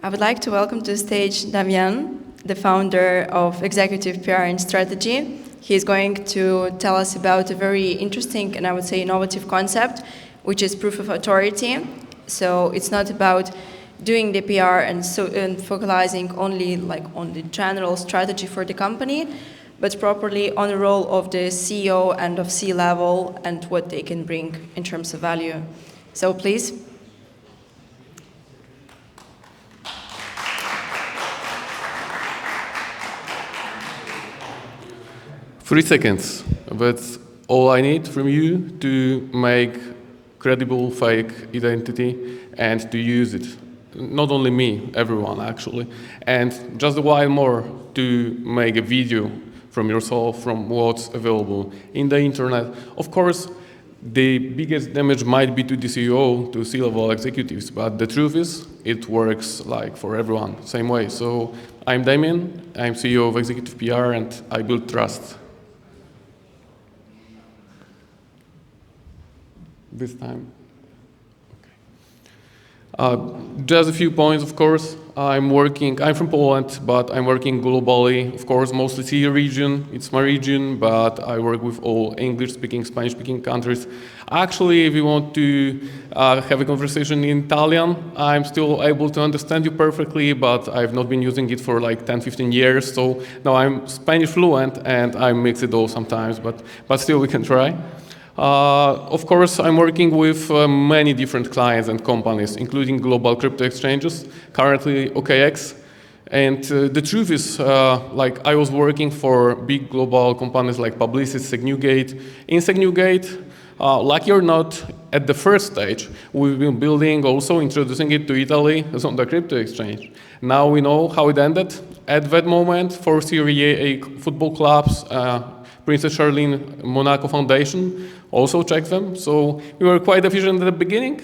I would like to welcome to the stage Damian, the founder of Executive PR and Strategy. He is going to tell us about a very interesting and I would say innovative concept, which is proof of authority. So it's not about doing the PR and focusing only on the general strategy for the company, but properly on the role of the CEO and of C-level and what they can bring in terms of value. So please. 3 seconds. That's all I need from you to make credible fake identity and to use it. Not only me, everyone actually. And just a while more to make a video from yourself, from what's available in the internet. Of course, the biggest damage might be to the CEO, to C-level executives, but the truth is, it works like for everyone, same way. So I'm Damian, I'm CEO of Executive PR, and I build trust. This time. Okay. Just a few points, of course. I'm from Poland, but I'm working globally, of course, mostly CE region. It's my region, but I work with all English-speaking, Spanish-speaking countries. Actually, if you want to have a conversation in Italian, I'm still able to understand you perfectly, but I've not been using it for like 10, 15 years. So now I'm Spanish fluent, and I mix it all sometimes, but still we can try. Of course, I'm working with many different clients and companies, including global crypto exchanges, currently OKX. And the truth is, I was working for big global companies like Publicis, Signugate. In Signugate, lucky or not, at the first stage, we've been building, also introducing it to Italy as on the crypto exchange. Now we know how it ended. At that moment, for Serie A football clubs, Princess Charlene Monaco Foundation also checked them. So we were quite efficient at the beginning.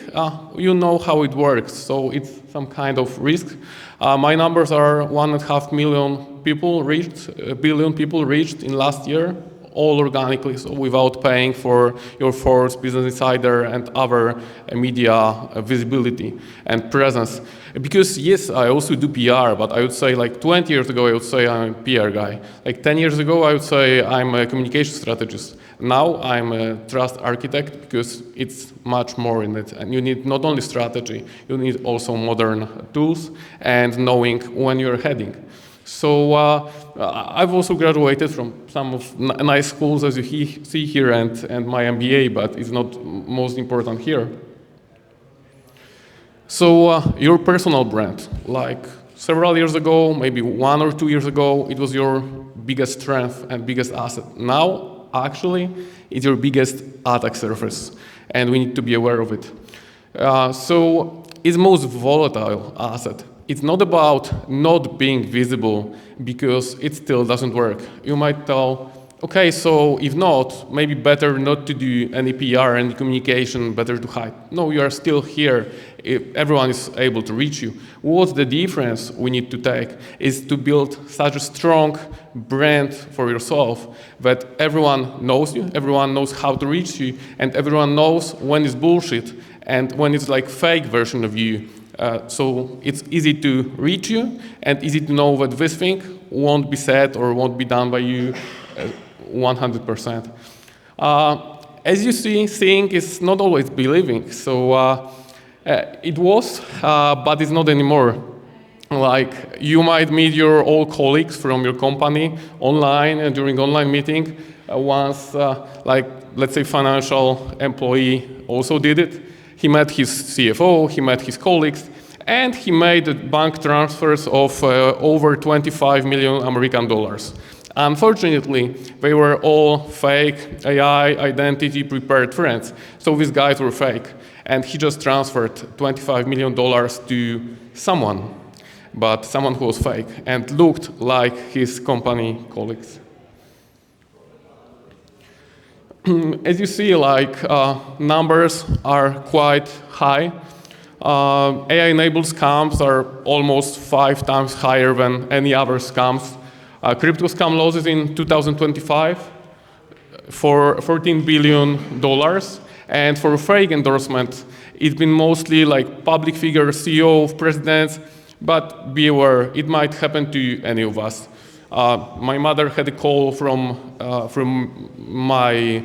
You know how it works, so it's some kind of risk. My numbers are 1.5 billion people reached in last year, all organically, so without paying for your Forbes, Business Insider, and other media visibility and presence. Because yes, I also do PR, but I would say like 20 years ago, I would say I'm a PR guy. Like 10 years ago, I would say I'm a communication strategist. Now I'm a trust architect because it's much more in it. And you need not only strategy, you need also modern tools and knowing when you're heading. So I've also graduated from some of nice schools, as you see here, and my MBA, but it's not most important here. So your personal brand, like several years ago, maybe 1 or 2 years ago, it was your biggest strength and biggest asset. Now, actually, it's your biggest attack surface, and we need to be aware of it. So it's most volatile asset. It's not about not being visible because it still doesn't work. You might tell, okay, so if not, maybe better not to do any PR and communication, better to hide. No, you are still here. If everyone is able to reach you. What's the difference we need to take is to build such a strong brand for yourself that everyone knows you, everyone knows how to reach you, and everyone knows when it's bullshit and when it's like fake version of you. So it's easy to reach you and easy to know that this thing won't be said or won't be done by you 100%. As you see, seeing is not always believing. So it was, but it's not anymore. Like you might meet your old colleagues from your company online and during online meeting. Once, like let's say financial employee also did it. He met his CFO, he met his colleagues, and he made bank transfers of over 25 million American dollars. Unfortunately, they were all fake AI identity prepared friends. So these guys were fake. And he just transferred $25 million to someone, but someone who was fake and looked like his company colleagues. As you see, like numbers are quite high. AI-enabled scams are almost 5 times higher than any other scams. Crypto scam losses in 2025 for $14 billion. And for fake endorsement, it's been mostly like public figures, CEO of presidents, But be aware, it might happen to any of us. My mother had a call from my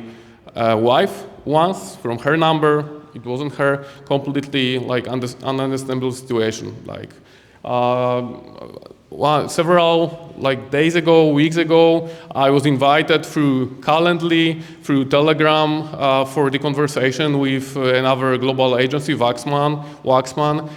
wife once, from her number. It wasn't her, completely like ununderstandable situation. Like several days ago, weeks ago, I was invited through Calendly, through Telegram, for the conversation with another global agency, Waxman.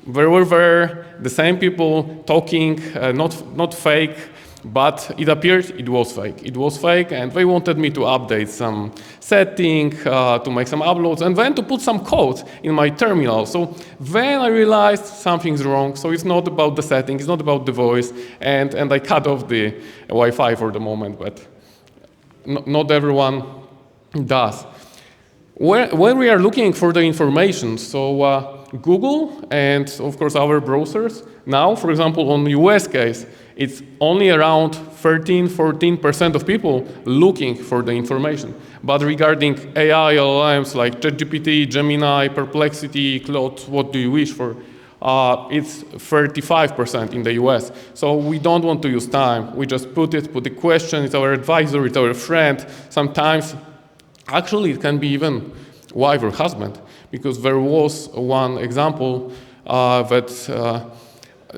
Where were there the same people talking, not fake, but it appeared it was fake. It was fake, and they wanted me to update some setting, to make some uploads, and then to put some code in my terminal. So then I realized something's wrong. So it's not about the setting, it's not about the voice, and I cut off the Wi-Fi for the moment, but not everyone does. When we are looking for the information, so Google and of course our browsers, now, for example, on the US case, it's only around 13–14% of people looking for the information. But regarding AI LLMs like ChatGPT, Gemini, Perplexity, Claude, what do you wish for? It's 35% in the US. So we don't want to use time. We just put the question, it's our advisor, it's our friend. Sometimes, actually, it can be even wife or husband, because there was one example that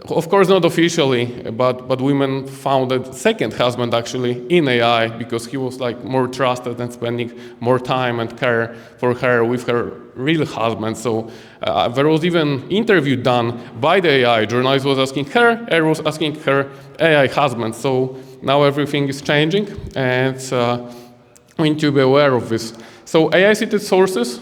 of course, not officially, but women found a second husband actually in AI because he was like more trusted and spending more time and care for her with her real husband. So there was even interview done by the AI. Journalist was asking her, was asking her AI husband. So now everything is changing, and we need to be aware of this. So AI-cited sources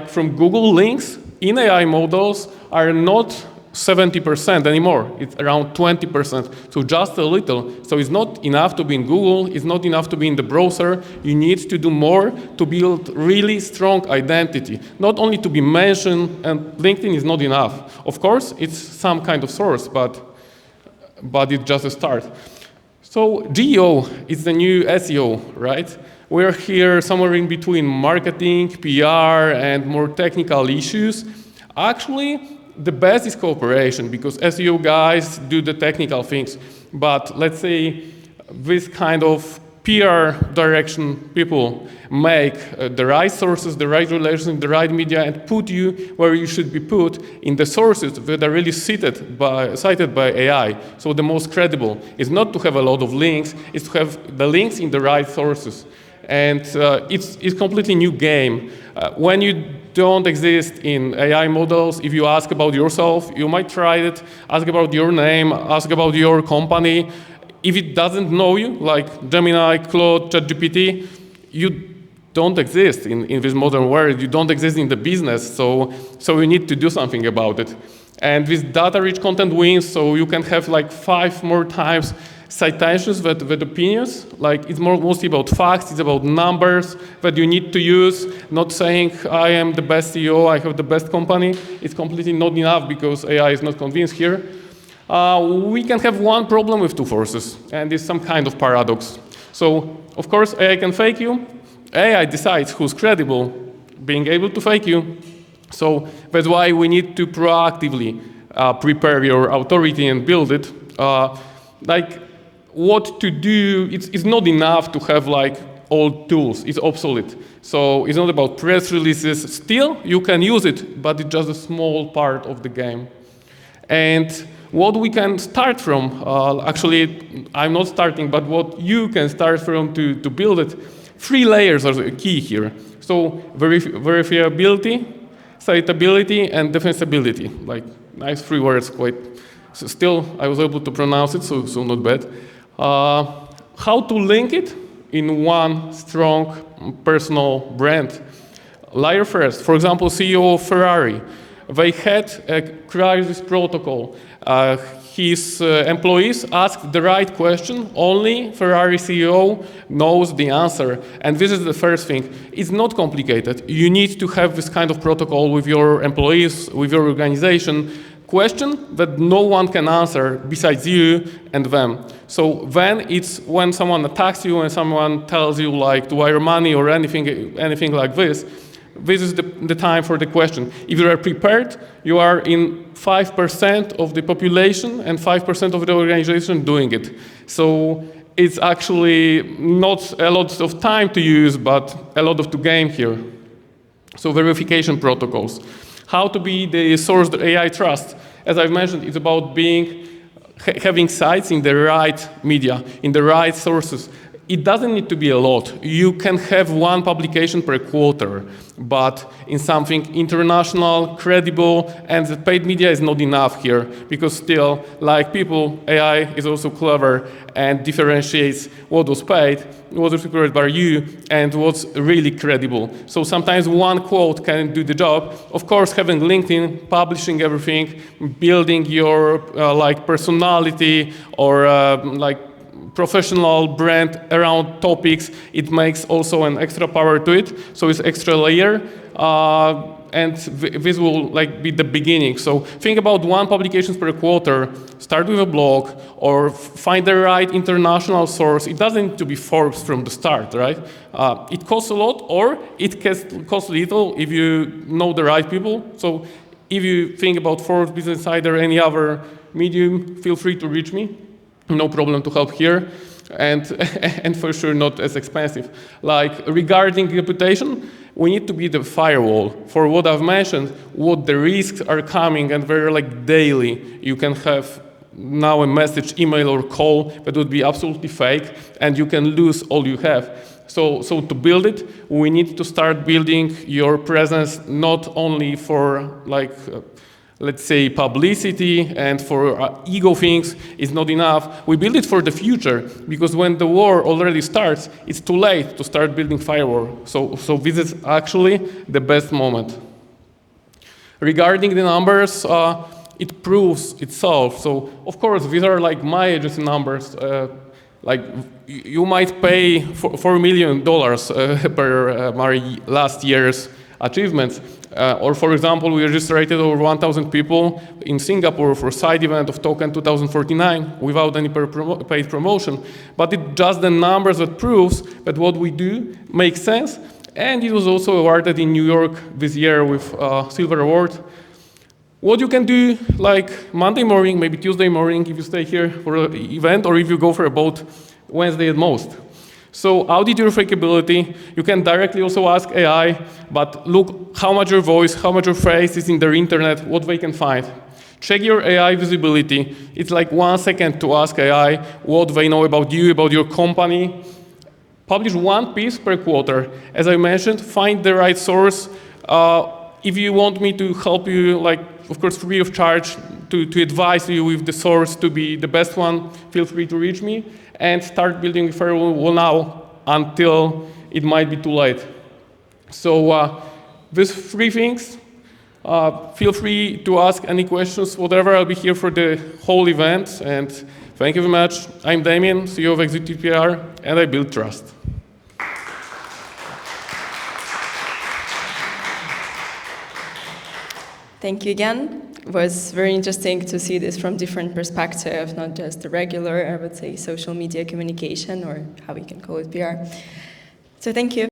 from Google links in AI models are not 70% anymore. It's around 20%, so just a little. So it's not enough to be in Google, it's not enough to be in the browser. You need to do more to build really strong identity. Not only to be mentioned, and LinkedIn is not enough. Of course, it's some kind of source, but it's just a start. So GEO is the new SEO, right? We're here somewhere in between marketing, PR, and more technical issues. Actually, the best is cooperation, because SEO guys do the technical things, but let's say this kind of PR direction people make the right sources, the right relations, the right media, and put you where you should be put in the sources that are really cited by AI. So the most credible is not to have a lot of links, it's to have the links in the right sources. And it's a completely new game. When you don't exist in AI models, if you ask about yourself, you might try it, ask about your name, ask about your company. If it doesn't know you, like Gemini, Claude, ChatGPT, you don't exist in this modern world. You don't exist in the business, so you need to do something about it. And this data-rich content wins, so you can have like 5 more times citations with opinions. Like it's mostly about facts, it's about numbers that you need to use, not saying I am the best CEO, I have the best company. It's completely not enough because AI is not convinced here. We can have one problem with 2 forces, and it's some kind of paradox. So, of course, AI can fake you. AI decides who's credible, being able to fake you. So that's why we need to proactively prepare your authority and build it. What to do, it's not enough to have like old tools, it's obsolete. So it's not about press releases. Still, you can use it, but it's just a small part of the game. And what we can start from, actually, I'm not starting, but what you can start from to build it, 3 layers are the key here. So verifiability, citability, and defensibility. Like nice 3 words, quite. So still, I was able to pronounce it, so not bad. How to link it in one strong personal brand. Layer first, for example, CEO of Ferrari. They had a crisis protocol. His employees asked the right question. Only Ferrari CEO knows the answer. And this is the first thing. It's not complicated. You need to have this kind of protocol with your employees, with your organization. Question that no one can answer besides you and them. So then it's when someone attacks you and someone tells you like to wire money or anything like this, this is the time for the question. If you are prepared, you are in 5% of the population and 5% of the organization doing it. So it's actually not a lot of time to use, but a lot of to gain here. So verification protocols. How to be the source that AI trusts? As I've mentioned, it's about having sites in the right media, in the right sources. It doesn't need to be a lot. You can have one publication per quarter, but in something international, credible, and the paid media is not enough here, because still, like people, AI is also clever and differentiates what was paid, what was prepared by you, and what's really credible. So sometimes one quote can do the job. Of course, having LinkedIn, publishing everything, building your personality or professional brand around topics, it makes also an extra power to it. So it's extra layer, and this will be the beginning. So think about one publication per quarter, start with a blog, or find the right international source. It doesn't need to be Forbes from the start, right? It costs a lot, or it costs little if you know the right people. So if you think about Forbes, Business Insider, any other medium, feel free to reach me. No problem to help here, and for sure not as expensive. Regarding reputation, we need to be the firewall for what I've mentioned, what the risks are coming, and they're daily. You can have now a message, email, or call that would be absolutely fake, and you can lose all you have. So to build it, we need to start building your presence not only for let's say publicity and for ego things is not enough. We build it for the future, because when the war already starts, it's too late to start building firewall. So this is actually the best moment. Regarding the numbers, it proves itself. So of course, these are my agency numbers. You might pay $4 million per my last year's achievements. Or for example, we registered over 1,000 people in Singapore for a side event of Token 2049 without any paid promotion. But it's just the numbers that proves that what we do makes sense. And it was also awarded in New York this year with Silver Award. What you can do Monday morning, maybe Tuesday morning if you stay here for an event, or if you go for a boat Wednesday at most. So audit your fakeability. You can directly also ask AI, but look how much your voice, how much your face is in the internet, what they can find. Check your AI visibility. It's 1 second to ask AI what they know about you, about your company. Publish one piece per quarter. As I mentioned, find the right source. If you want me to help you, of course, free of charge, to advise you with the source to be the best one, feel free to reach me. And start building a firewall now until it might be too late. So these three things, feel free to ask any questions, whatever. I'll be here for the whole event. And thank you very much. I'm Damian, CEO of Executive PR, and I build trust. Thank you again. It was very interesting to see this from different perspectives, not just the regular, I would say, social media communication, or how we can call it PR. So thank you.